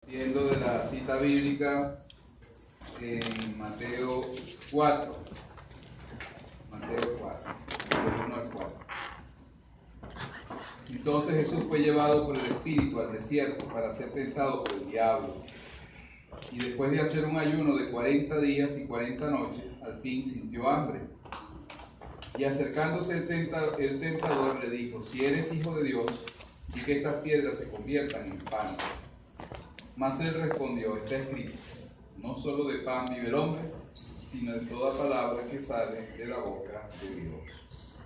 Viendo de la cita bíblica en Mateo 4, del 1 al 4. Entonces Jesús fue llevado por el Espíritu al desierto para ser tentado por el diablo. Y después de hacer un ayuno de 40 días y 40 noches, al fin sintió hambre. Y acercándose el tentador le dijo: si eres hijo de Dios, y que estas piedras se conviertan en panes. Mas él respondió: está escrito, no solo de pan vive el hombre, sino de toda palabra que sale de la boca de Dios.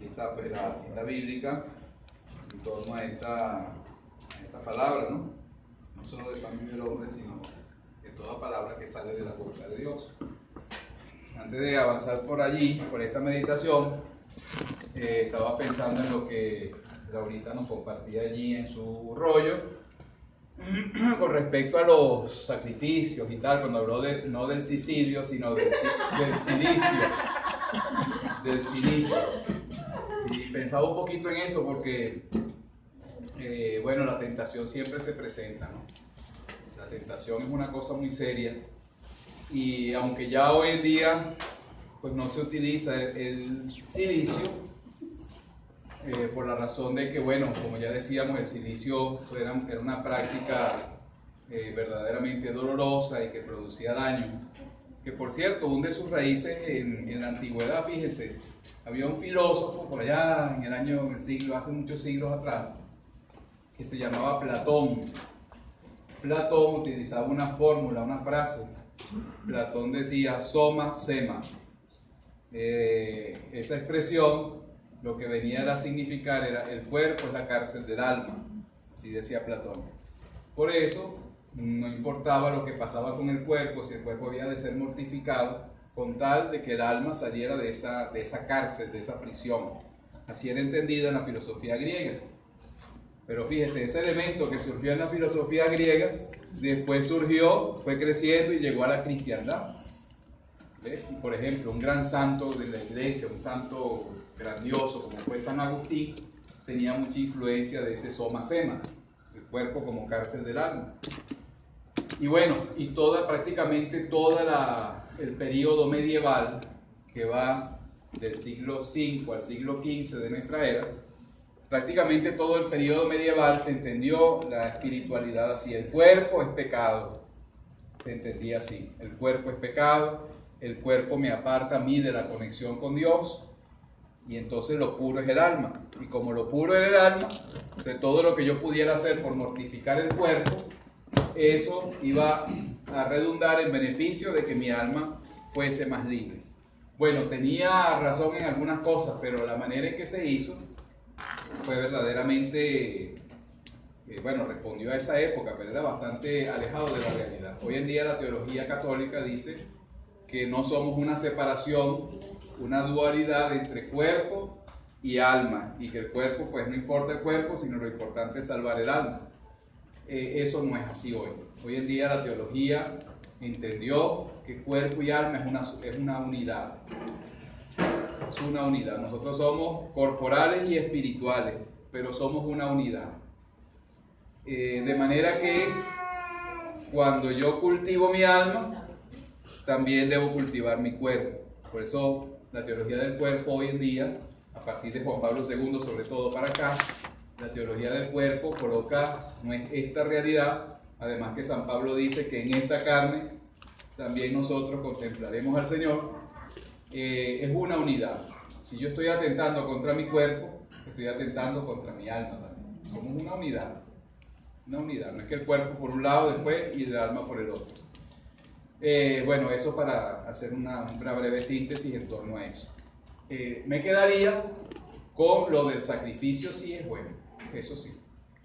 Y esta es la cita bíblica en torno a esta palabra, ¿no? No solo de pan vive el hombre, sino de toda palabra que sale de la boca de Dios. Antes de avanzar por allí, por esta meditación, estaba pensando en lo que Laurita nos compartía allí en su rollo, con respecto a los sacrificios y tal, cuando habló no del Sicilio, sino del silicio. Y pensaba un poquito en eso porque, bueno, la tentación siempre se presenta, ¿no? La tentación es una cosa muy seria. Y aunque ya hoy en día pues no se utiliza el silicio, por la razón de que, bueno, como ya decíamos, el silicio era una práctica verdaderamente dolorosa y que producía daño. Que por cierto, hunde sus raíces en la antigüedad. Fíjense, había un filósofo por allá en el siglo, hace muchos siglos atrás, que se llamaba Platón. Platón utilizaba una fórmula, una frase. Platón decía: soma sema. Esa expresión lo que venía a significar era: el cuerpo es la cárcel del alma, así decía Platón. Por eso no importaba lo que pasaba con el cuerpo, si el cuerpo había de ser mortificado, con tal de que el alma saliera de esa cárcel, de esa prisión. Así era entendida en la filosofía griega. Pero fíjese, ese elemento que surgió en la filosofía griega, después fue creciendo y llegó a la cristiandad. ¿Ves? Y por ejemplo, un gran santo de la iglesia, un santo grandioso como fue San Agustín, tenía mucha influencia de ese soma sema, el cuerpo como cárcel del alma. Y bueno, y prácticamente todo el periodo medieval, que va del siglo V al siglo XV de nuestra era, prácticamente todo el periodo medieval se entendió la espiritualidad así: el cuerpo es pecado, se entendía así: el cuerpo es pecado, el cuerpo me aparta a mí de la conexión con Dios, y entonces lo puro es el alma. Y como lo puro es el alma, de todo lo que yo pudiera hacer por mortificar el cuerpo, eso iba a redundar en beneficio de que mi alma fuese más libre. Bueno, tenía razón en algunas cosas, pero la manera en que se hizo fue verdaderamente, bueno, respondió a esa época, pero era bastante alejado de la realidad. Hoy en día la teología católica dice que no somos una separación, una dualidad entre cuerpo y alma, y que el cuerpo, pues no importa el cuerpo, sino lo importante es salvar el alma. Eso no es así hoy. Hoy en día la teología entendió que cuerpo y alma es una unidad. Es una unidad. Nosotros somos corporales y espirituales, pero somos una unidad. De manera que cuando yo cultivo mi alma, también debo cultivar mi cuerpo. Por eso la teología del cuerpo hoy en día, a partir de Juan Pablo II, sobre todo para acá, la teología del cuerpo coloca esta realidad. Además que San Pablo dice que en esta carne también nosotros contemplaremos al Señor. Es una unidad. Si yo estoy atentando contra mi cuerpo, estoy atentando contra mi alma también. Somos una unidad. Una unidad. No es que el cuerpo por un lado después y el alma por el otro. Bueno, eso para hacer una breve síntesis en torno a eso. Me quedaría con lo del sacrificio. Sí es bueno, eso sí.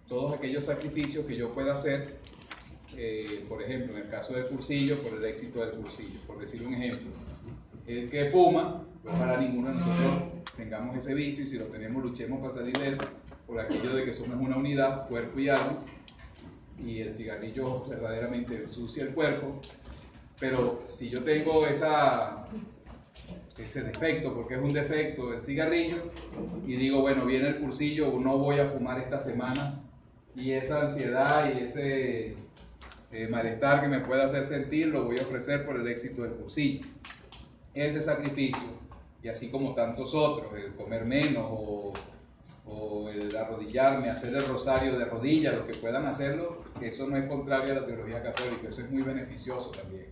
Todos aquellos sacrificios que yo pueda hacer, por ejemplo, en el caso del cursillo, por el éxito del cursillo, por decir un ejemplo. El que fuma, para ninguno de nosotros tengamos ese vicio, y si lo tenemos, luchemos para salir de él, por aquello de que somos una unidad, cuerpo y alma, y el cigarrillo verdaderamente ensucia el cuerpo. Pero si yo tengo ese defecto, porque es un defecto del cigarrillo, y digo, bueno, viene el cursillo, no voy a fumar esta semana, y esa ansiedad y malestar que me pueda hacer sentir, lo voy a ofrecer por el éxito del cursillo. Ese sacrificio, y así como tantos otros, el comer menos o el arrodillarme, hacer el rosario de rodillas, los que puedan hacerlo, que eso no es contrario a la teología católica, eso es muy beneficioso también.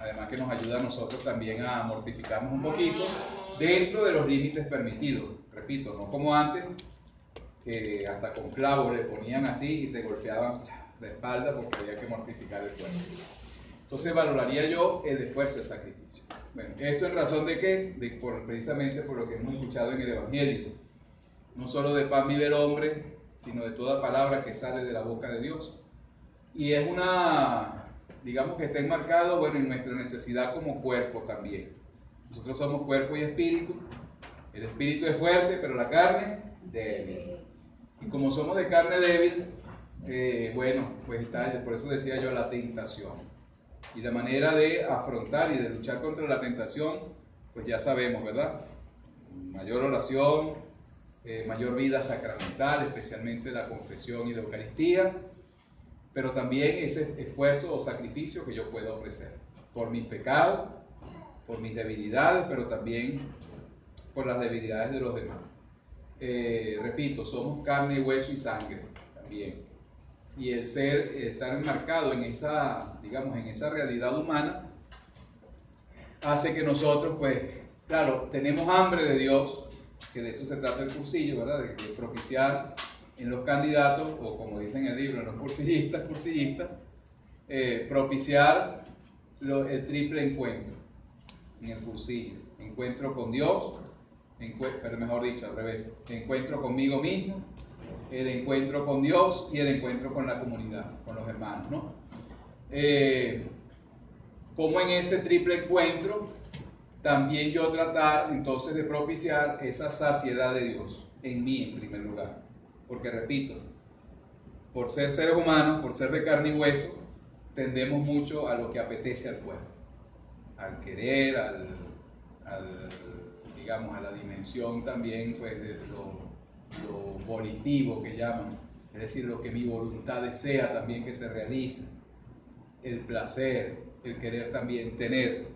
Además que nos ayuda a nosotros también a mortificarnos un poquito dentro de los límites permitidos. Repito, no como antes, que hasta con clavos le ponían así y se golpeaban la espalda porque había que mortificar el cuerpo. Entonces valoraría yo el esfuerzo, el sacrificio. Bueno, ¿esto en razón de qué? Precisamente por lo que hemos escuchado en el Evangelio. No solo de pan vive el hombre, sino de toda palabra que sale de la boca de Dios. Y es digamos que está enmarcado, bueno, en nuestra necesidad como cuerpo también. Nosotros somos cuerpo y espíritu. El espíritu es fuerte, pero la carne débil. Y como somos de carne débil, bueno, pues está, por eso decía yo, la tentación. Y la manera de afrontar y de luchar contra la tentación, pues ya sabemos, ¿verdad? Mayor oración, mayor vida sacramental, especialmente la confesión y la Eucaristía, pero también ese esfuerzo o sacrificio que yo puedo ofrecer por mis pecados, por mis debilidades, pero también por las debilidades de los demás. Repito, somos carne, hueso y sangre también. Y el estar enmarcado en esa, digamos, en esa realidad humana, hace que nosotros, pues, claro, tenemos hambre de Dios, que de eso se trata el cursillo, ¿verdad? De propiciar en los candidatos, o como dicen en el libro, en los cursillistas, propiciar el triple encuentro en el cursillo. Encuentro con Dios, pero mejor dicho, al revés, encuentro conmigo mismo, el encuentro con Dios y el encuentro con la comunidad, con los hermanos, ¿no? Como en ese triple encuentro, también yo tratar entonces de propiciar esa saciedad de Dios en mí en primer lugar. Porque repito, por ser seres humanos, por ser de carne y hueso, tendemos mucho a lo que apetece al cuerpo, al querer, digamos, a la dimensión también, pues, de lo volitivo que llaman, es decir, lo que mi voluntad desea también que se realice, el placer, el querer también tener,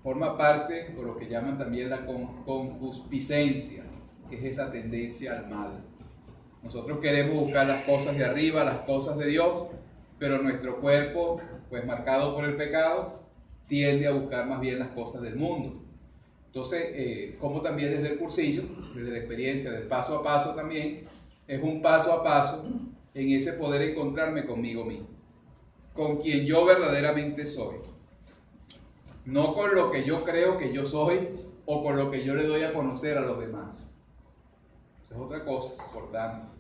forma parte de lo que llaman también la concupiscencia, que es esa tendencia al mal. Nosotros queremos buscar las cosas de arriba, las cosas de Dios, pero nuestro cuerpo, pues marcado por el pecado, tiende a buscar más bien las cosas del mundo. Entonces, como también desde el cursillo, desde la experiencia del paso a paso también, es un paso a paso en ese poder encontrarme conmigo mismo, con quien yo verdaderamente soy. No con lo que yo creo que yo soy o con lo que yo le doy a conocer a los demás. Eso es otra cosa importante.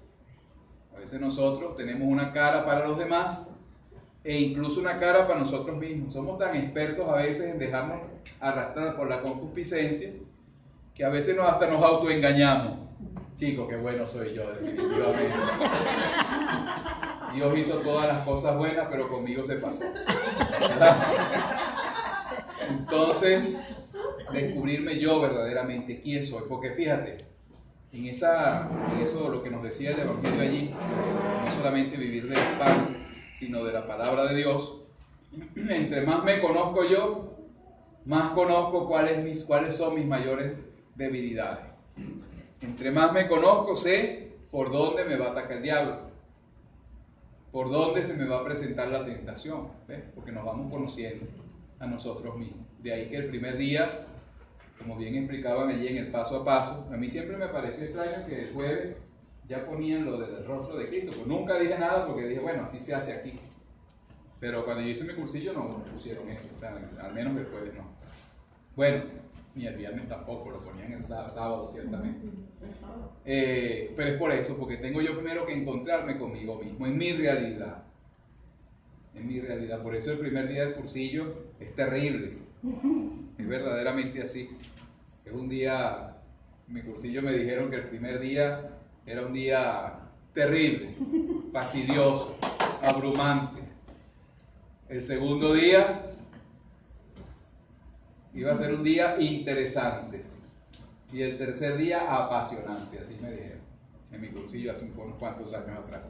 A veces nosotros tenemos una cara para los demás e incluso una cara para nosotros mismos. Somos tan expertos a veces en dejarnos arrastrar por la concupiscencia que a veces hasta nos autoengañamos. Chicos, qué bueno soy yo, definitivamente. Dios hizo todas las cosas buenas, pero conmigo se pasó. ¿Verdad? Entonces, descubrirme yo verdaderamente quién soy. Porque fíjate, en eso lo que nos decía el Evangelio allí, no solamente vivir del pan, sino de la palabra de Dios. Entre más me conozco yo, más conozco cuáles son mis mayores debilidades. Entre más me conozco, sé por dónde me va a atacar el diablo, por dónde se me va a presentar la tentación, ¿ves? Porque nos vamos conociendo a nosotros mismos. De ahí que el primer día, como bien explicaban allí en el paso a paso, a mí siempre me pareció extraño que el jueves ya ponían lo del rostro de Cristo. Pues nunca dije nada porque dije, bueno, así se hace aquí. Pero cuando yo hice mi cursillo no pusieron eso, o sea, al menos el jueves no. Bueno, ni el viernes tampoco, lo ponían el sábado ciertamente. Pero es por eso, porque tengo yo primero que encontrarme conmigo mismo, en mi realidad. En mi realidad. Por eso el primer día del cursillo es terrible. Es verdaderamente así. Es un día, en mi cursillo me dijeron que el primer día era un día terrible, fastidioso, abrumante. El segundo día iba a ser un día interesante. Y el tercer día apasionante, así me dijeron en mi cursillo hace unos cuantos años atrás.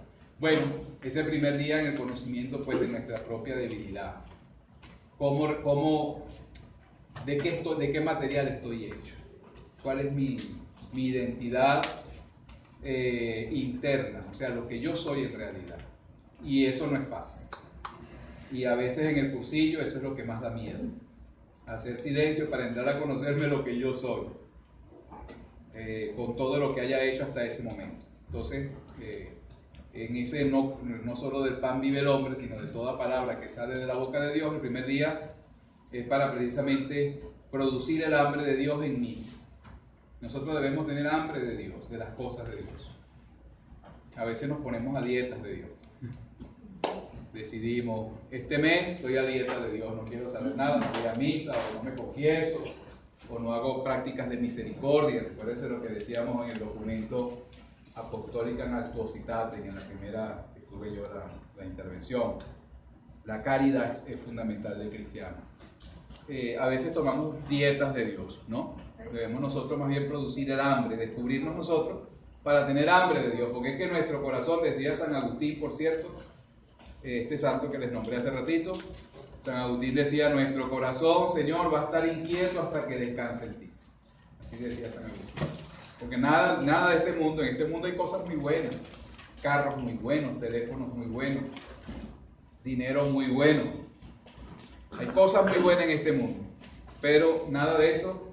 Bueno, ese primer día en el conocimiento pues de nuestra propia debilidad. ¿De qué material estoy hecho? ¿Cuál es mi identidad interna? O sea, lo que yo soy en realidad. Y eso no es fácil. Y a veces en el cursillo eso es lo que más da miedo. Hacer silencio para entrar a conocerme lo que yo soy. Con todo lo que haya hecho hasta ese momento. Entonces, en ese no solo del pan vive el hombre, sino de toda palabra que sale de la boca de Dios, el primer día es para precisamente producir el hambre de Dios en mí. Nosotros debemos tener hambre de Dios, de las cosas de Dios. A veces nos ponemos a dietas de Dios. Decidimos, este mes estoy a dieta de Dios, no quiero saber nada, no voy a misa, o no me confieso, o no hago prácticas de misericordia. Recuérdense lo que decíamos en el documento Apostólica en Actuositate, en la primera que tuve yo la intervención. La caridad es fundamental del cristiano. A veces tomamos dietas de Dios, ¿no? Debemos nosotros más bien producir el hambre, descubrirnos nosotros para tener hambre de Dios, porque es que nuestro corazón, decía San Agustín, por cierto, este santo que les nombré hace ratito, San Agustín decía, nuestro corazón, Señor, va a estar inquieto hasta que descanse en ti. Así decía San Agustín. Porque nada de este mundo, en este mundo hay cosas muy buenas, carros muy buenos, teléfonos muy buenos, dinero muy bueno. Hay cosas muy buenas en este mundo, pero nada de eso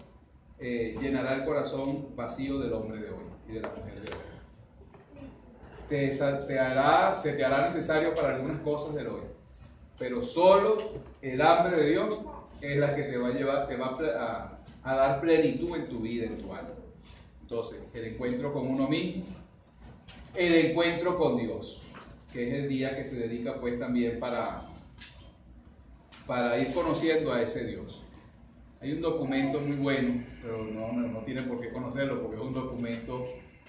llenará el corazón vacío del hombre de hoy y de la mujer de hoy. Se te hará necesario para algunas cosas del hoy, pero solo el hambre de Dios es la que te va a llevar, te va a dar plenitud en tu vida, en tu alma. Entonces, el encuentro con uno mismo, el encuentro con Dios, que es el día que se dedica pues también para ir conociendo a ese Dios. Hay un documento muy bueno, pero no tienen por qué conocerlo, porque es un documento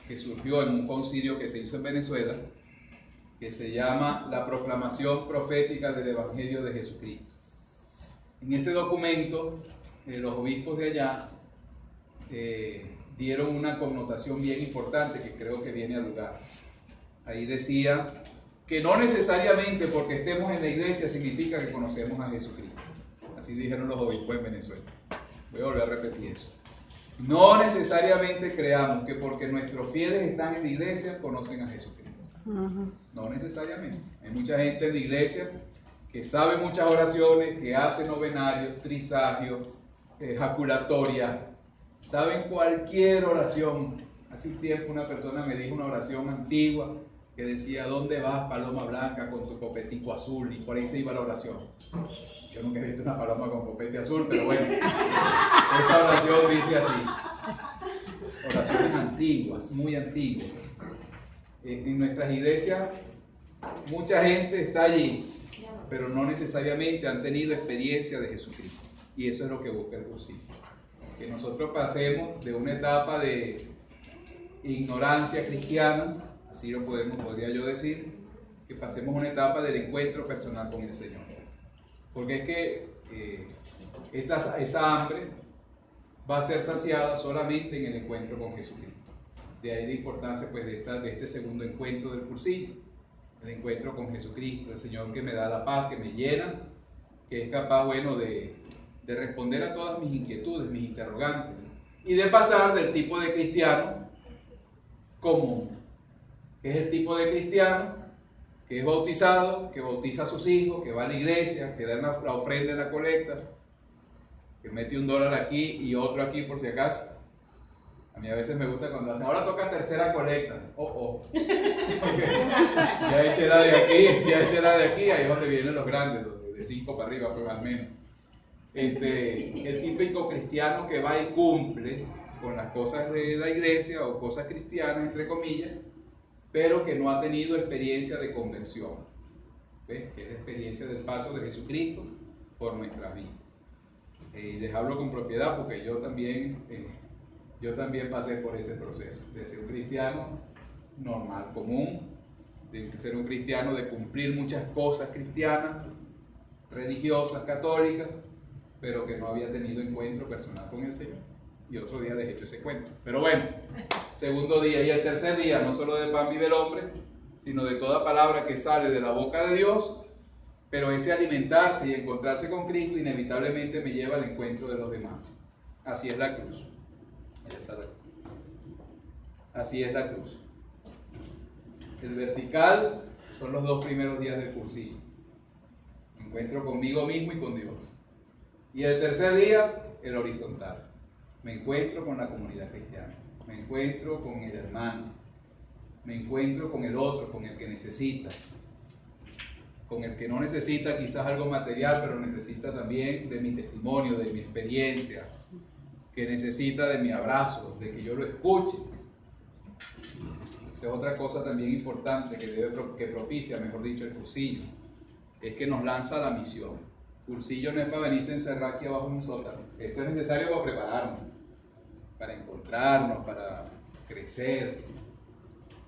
que surgió en un concilio que se hizo en Venezuela, que se llama La Proclamación Profética del Evangelio de Jesucristo. En ese documento, los obispos de allá dieron una connotación bien importante que creo que viene al lugar. Ahí decía que no necesariamente porque estemos en la iglesia significa que conocemos a Jesucristo. Así dijeron los obispos en Venezuela. Voy a volver a repetir eso. No necesariamente creamos que porque nuestros fieles están en la iglesia conocen a Jesucristo. No necesariamente. Hay mucha gente en la iglesia que sabe muchas oraciones, que hace novenarios, trisagios, jaculatorias, saben cualquier oración. Hace un tiempo una persona me dijo una oración antigua que decía, ¿dónde vas, paloma blanca, con tu copetico azul? Y por ahí se iba la oración. Yo nunca he visto una paloma con copete azul, pero bueno, esa oración dice así. Oraciones antiguas, muy antiguas. En nuestras iglesias, mucha gente está allí, pero no necesariamente han tenido experiencia de Jesucristo. Y eso es lo que busca el cursillo. Que nosotros pasemos de una etapa de ignorancia cristiana, así lo podría yo decir, que pasemos una etapa del encuentro personal con el Señor. Porque es que esa hambre va a ser saciada solamente en el encuentro con Jesucristo. De ahí la importancia pues, de este segundo encuentro del cursillo, el encuentro con Jesucristo, el Señor que me da la paz, que me llena, que es capaz, bueno, de responder a todas mis inquietudes, mis interrogantes, y de pasar del tipo de cristiano común, que es el tipo de cristiano que es bautizado, que bautiza a sus hijos, que va a la iglesia, que da la ofrenda en la colecta, que mete $1 aquí y otro aquí por si acaso. A mí a veces me gusta cuando hacen, ahora toca tercera colecta. Okay. Ya eché la de aquí, ahí es donde vienen los grandes, los de 5 para arriba, pues al menos. El típico cristiano que va y cumple con las cosas de la iglesia o cosas cristianas, entre comillas, pero que no ha tenido experiencia de conversión. ¿Ves? Que es la experiencia del paso de Jesucristo por nuestra vida. Les hablo con propiedad porque yo también pasé por ese proceso, de ser un cristiano normal, común, de ser un cristiano de cumplir muchas cosas cristianas, religiosas, católicas, pero que no había tenido encuentro personal con el Señor. Y otro día les he hecho ese cuento. Pero bueno, segundo día y el tercer día, no solo de pan vive el hombre, sino de toda palabra que sale de la boca de Dios, pero ese alimentarse y encontrarse con Cristo inevitablemente me lleva al encuentro de los demás. Así es la cruz. Así es la cruz. El vertical son los 2 primeros días del cursillo. Me encuentro conmigo mismo y con Dios. Y el tercer día, el horizontal. Me encuentro con la comunidad cristiana. Me encuentro con el hermano. Me encuentro con el otro, con el que necesita. Con el que no necesita quizás algo material, pero necesita también de mi testimonio, de mi experiencia. Que necesita de mi abrazo, de que yo lo escuche. Esa es otra cosa también importante que propicia, mejor dicho, el cursillo. Es que nos lanza la misión. Cursillo no es para venirse a encerrar aquí abajo en un sótano. Esto es necesario para prepararnos, para encontrarnos, para crecer.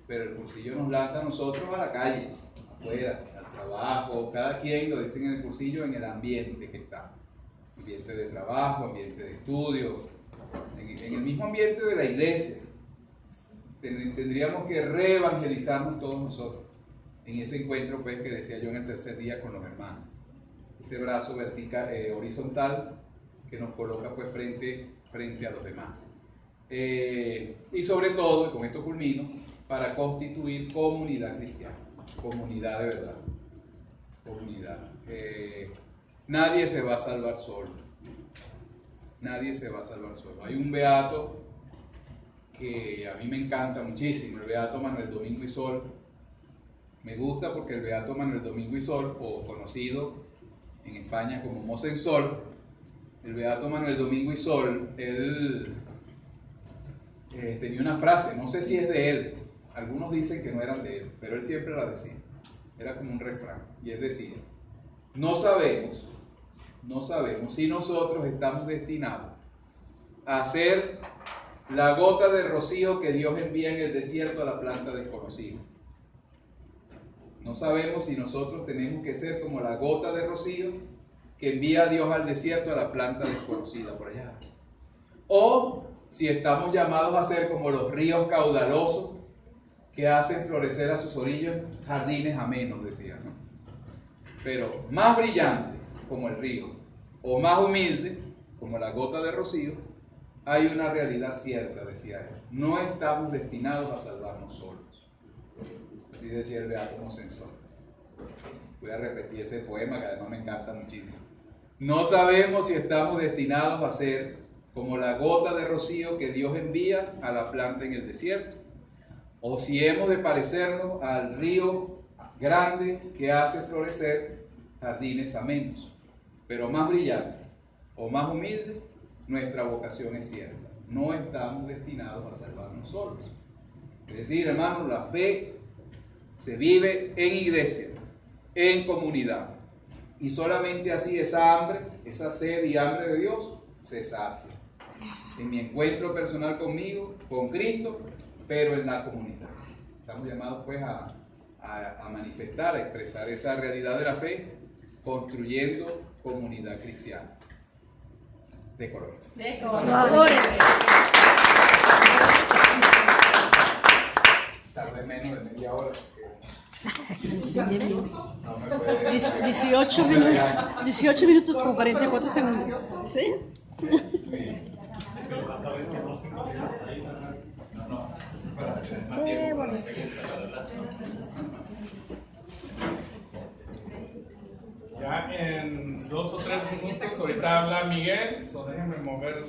Pero el cursillo nos lanza a nosotros a la calle, afuera, al trabajo. Cada quien, lo dicen en el cursillo, en el ambiente que está. Ambiente de trabajo, ambiente de estudio, en el mismo ambiente de la iglesia. Tendríamos que reevangelizarnos todos nosotros en ese encuentro, pues, que decía yo en el tercer día con los hermanos. Ese brazo vertical, horizontal que nos coloca, pues, frente a los demás. Y sobre todo, y con esto culmino, para constituir comunidad cristiana, comunidad de verdad, comunidad. Nadie se va a salvar solo, nadie se va a salvar solo. Hay un beato que a mí me encanta muchísimo, el beato Manuel Domingo y Sol. Me gusta porque el beato Manuel Domingo y Sol, o conocido en España como Mosensol, el beato Manuel Domingo y Sol, él tenía una frase, no sé si es de él, algunos dicen que no eran de él, pero él siempre la decía, era como un refrán, y es decir, no sabemos si nosotros estamos destinados a ser la gota de rocío que Dios envía en el desierto a la planta desconocida. No sabemos si nosotros tenemos que ser como la gota de rocío que envía Dios al desierto a la planta desconocida por allá. O si estamos llamados a ser como los ríos caudalosos que hacen florecer a sus orillas jardines amenos, decía, ¿no? Pero más brillante como el río, o más humilde como la gota de rocío, hay una realidad cierta, decía él. No estamos destinados a salvarnos solos. Así decía el beato Mosensol. Voy a repetir ese poema que además me encanta muchísimo. No sabemos si estamos destinados a ser como la gota de rocío que Dios envía a la planta en el desierto, o si hemos de parecernos al río grande que hace florecer jardines amenos. Pero más brillante o más humilde, nuestra vocación es cierta. No estamos destinados a salvarnos solos. Es decir, hermanos, la fe se vive en iglesia, en comunidad. Y solamente así esa hambre, esa sed y hambre de Dios se sacia. En mi encuentro personal conmigo, con Cristo, pero en la comunidad. Estamos llamados pues a manifestar, a expresar esa realidad de la fe, construyendo comunidad cristiana. De colores. De colores. Tardé menos de media hora. Enseñé bien. No me puede... 18 minutos con 44 segundos. ¿Sí? No, para tener más tiempo. Ya en 2 o 3 minutos, ahorita habla Miguel, so déjenme mover